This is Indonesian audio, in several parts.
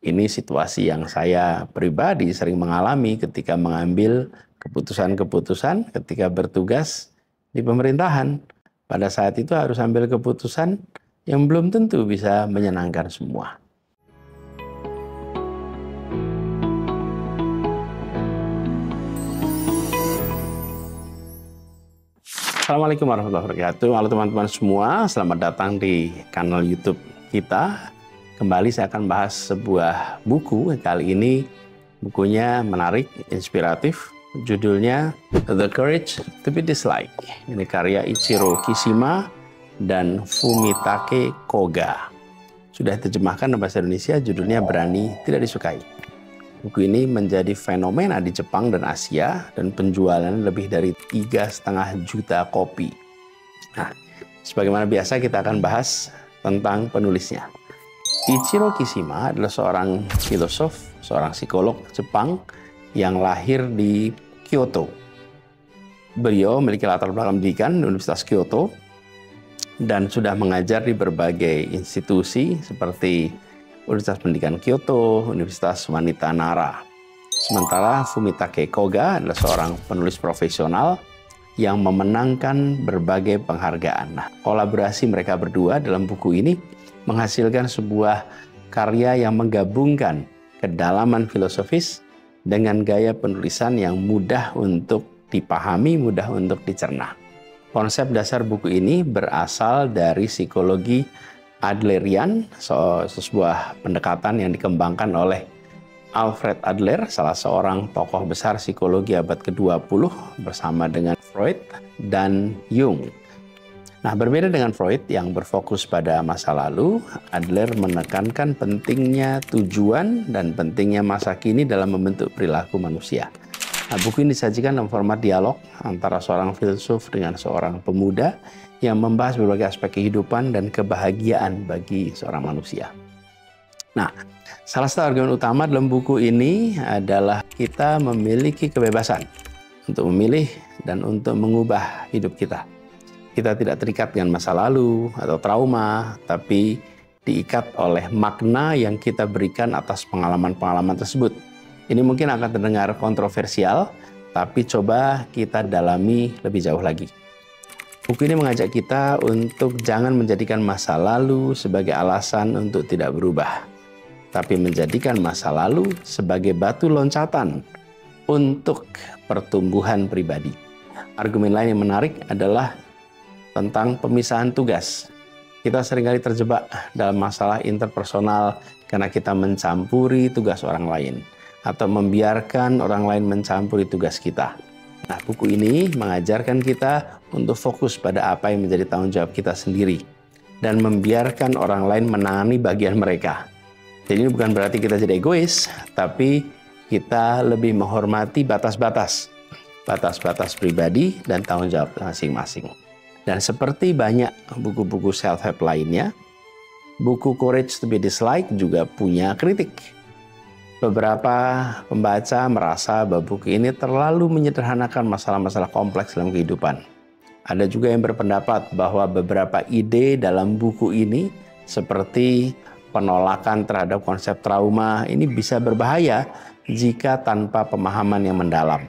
Ini situasi yang saya pribadi sering mengalami ketika mengambil keputusan-keputusan ketika bertugas di pemerintahan. Pada saat itu harus ambil keputusan yang belum tentu bisa menyenangkan semua. Assalamualaikum warahmatullahi wabarakatuh. Halo teman-teman semua, selamat datang di kanal YouTube kita. Kembali saya akan bahas sebuah buku. Kali ini bukunya menarik, inspiratif. Judulnya The Courage to be Disliked. Ini karya Ichiro Kishima dan Fumitake Koga. Sudah diterjemahkan dalam bahasa Indonesia, judulnya Berani Tidak Disukai. Buku ini menjadi fenomena di Jepang dan Asia dan penjualan lebih dari 3,5 juta kopi. Nah, sebagaimana biasa kita akan bahas tentang penulisnya. Ichiro Kishima adalah seorang filosof, seorang psikolog Jepang yang lahir di Kyoto. Beliau memiliki latar belakang pendidikan di Universitas Kyoto dan sudah mengajar di berbagai institusi seperti Universitas Pendidikan Kyoto, Universitas Wanita Nara. Sementara Fumitake Koga adalah seorang penulis profesional yang memenangkan berbagai penghargaan. Nah, kolaborasi mereka berdua dalam buku ini menghasilkan sebuah karya yang menggabungkan kedalaman filosofis dengan gaya penulisan yang mudah untuk dipahami, mudah untuk dicerna. Konsep dasar buku ini berasal dari psikologi Adlerian, sebuah pendekatan yang dikembangkan oleh Alfred Adler, salah seorang tokoh besar psikologi abad ke-20 bersama dengan Freud dan Jung. Nah, berbeda dengan Freud yang berfokus pada masa lalu, Adler menekankan pentingnya tujuan dan pentingnya masa kini dalam membentuk perilaku manusia. Nah, buku ini disajikan dalam format dialog antara seorang filsuf dengan seorang pemuda yang membahas berbagai aspek kehidupan dan kebahagiaan bagi seorang manusia. Nah, salah satu argumen utama dalam buku ini adalah kita memiliki kebebasan untuk memilih dan untuk mengubah hidup kita. Kita tidak terikat dengan masa lalu atau trauma, tapi diikat oleh makna yang kita berikan atas pengalaman-pengalaman tersebut. Ini mungkin akan terdengar kontroversial, tapi coba kita dalami lebih jauh lagi. Buku ini mengajak kita untuk jangan menjadikan masa lalu sebagai alasan untuk tidak berubah, tapi menjadikan masa lalu sebagai batu loncatan untuk pertumbuhan pribadi. Argumen lain yang menarik adalah tentang pemisahan tugas. Kita seringkali terjebak dalam masalah interpersonal karena kita mencampuri tugas orang lain atau membiarkan orang lain mencampuri tugas kita. Nah, buku ini mengajarkan kita untuk fokus pada apa yang menjadi tanggung jawab kita sendiri dan membiarkan orang lain menangani bagian mereka. Jadi ini bukan berarti kita jadi egois, tapi kita lebih menghormati batas-batas pribadi dan tanggung jawab masing-masing. Dan seperti banyak buku-buku self-help lainnya, buku Courage to be Disliked juga punya kritik. Beberapa pembaca merasa bahwa buku ini terlalu menyederhanakan masalah-masalah kompleks dalam kehidupan. Ada juga yang berpendapat bahwa beberapa ide dalam buku ini, seperti penolakan terhadap konsep trauma, ini bisa berbahaya jika tanpa pemahaman yang mendalam.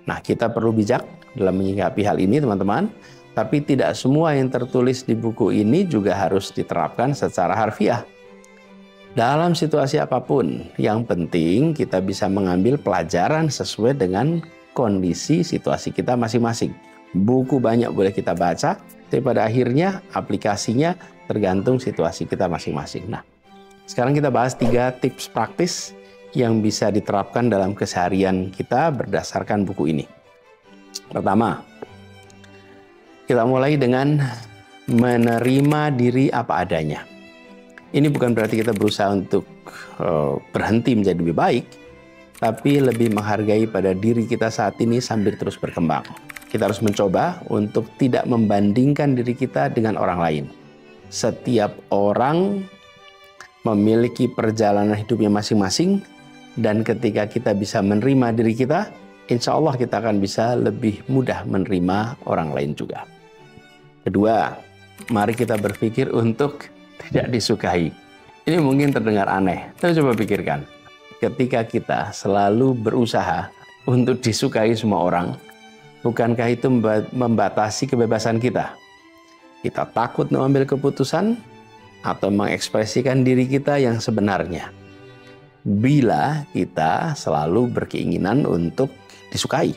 Nah, kita perlu bijak dalam menyikapi hal ini, teman-teman. Tapi tidak semua yang tertulis di buku ini juga harus diterapkan secara harfiah. Dalam situasi apapun, yang penting kita bisa mengambil pelajaran sesuai dengan kondisi situasi kita masing-masing. Buku banyak boleh kita baca, tapi pada akhirnya aplikasinya tergantung situasi kita masing-masing. Nah, sekarang kita bahas 3 tips praktis yang bisa diterapkan dalam keseharian kita berdasarkan buku ini. Pertama, kita mulai dengan menerima diri apa adanya. Ini bukan berarti kita berusaha untuk berhenti menjadi lebih baik, tapi lebih menghargai pada diri kita saat ini sambil terus berkembang. Kita harus mencoba untuk tidak membandingkan diri kita dengan orang lain. Setiap orang memiliki perjalanan hidupnya masing-masing, dan ketika kita bisa menerima diri kita, insya Allah kita akan bisa lebih mudah menerima orang lain juga. Kedua, mari kita berpikir untuk tidak disukai. Ini mungkin terdengar aneh, tapi coba pikirkan. Ketika kita selalu berusaha untuk disukai semua orang, bukankah itu membatasi kebebasan kita? Kita takut mengambil keputusan atau mengekspresikan diri kita yang sebenarnya. Bila kita selalu berkeinginan untuk disukai.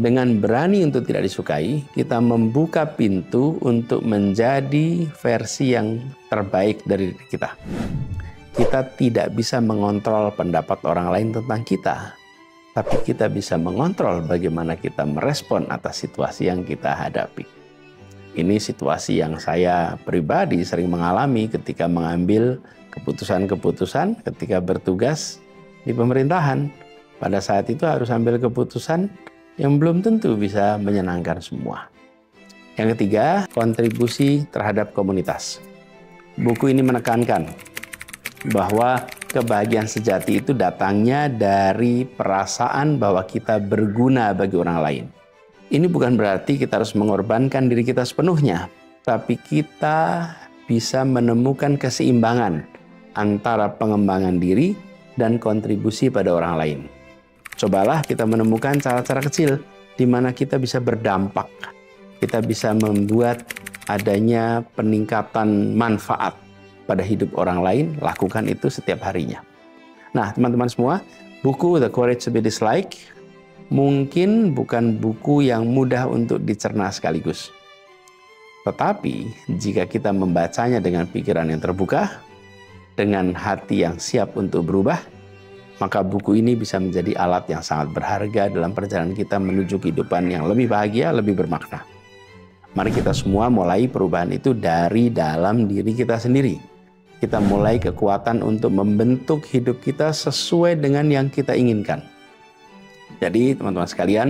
Dengan berani untuk tidak disukai, kita membuka pintu untuk menjadi versi yang terbaik dari diri kita. Kita tidak bisa mengontrol pendapat orang lain tentang kita, tapi kita bisa mengontrol bagaimana kita merespon atas situasi yang kita hadapi. Ini situasi yang saya pribadi sering mengalami ketika mengambil keputusan-keputusan ketika bertugas di pemerintahan. Pada saat itu harus ambil keputusan yang belum tentu bisa menyenangkan semua. Yang ketiga, kontribusi terhadap komunitas. Buku ini menekankan bahwa kebahagiaan sejati itu datangnya dari perasaan bahwa kita berguna bagi orang lain. Ini bukan berarti kita harus mengorbankan diri kita sepenuhnya, tapi kita bisa menemukan keseimbangan antara pengembangan diri dan kontribusi pada orang lain. Cobalah kita menemukan cara-cara kecil di mana kita bisa berdampak. Kita bisa membuat adanya peningkatan manfaat pada hidup orang lain, lakukan itu setiap harinya. Nah, teman-teman semua, buku The Courage to be Disliked mungkin bukan buku yang mudah untuk dicerna sekaligus. Tetapi, jika kita membacanya dengan pikiran yang terbuka, dengan hati yang siap untuk berubah, maka buku ini bisa menjadi alat yang sangat berharga dalam perjalanan kita menuju kehidupan yang lebih bahagia, lebih bermakna. Mari kita semua mulai perubahan itu dari dalam diri kita sendiri. Kita mulai kekuatan untuk membentuk hidup kita sesuai dengan yang kita inginkan. Jadi teman-teman sekalian,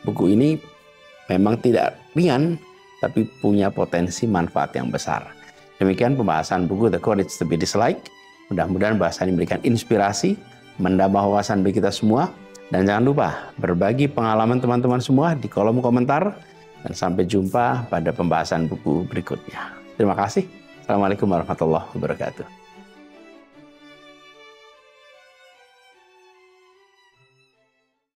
buku ini memang tidak ringan, tapi punya potensi manfaat yang besar. Demikian pembahasan buku The Courage to be Disliked. Mudah-mudahan bahasan ini memberikan inspirasi, menambah wawasan bagi kita semua. Dan jangan lupa berbagi pengalaman teman-teman semua di kolom komentar. Dan sampai jumpa pada pembahasan buku berikutnya. Terima kasih. Assalamualaikum warahmatullahi wabarakatuh.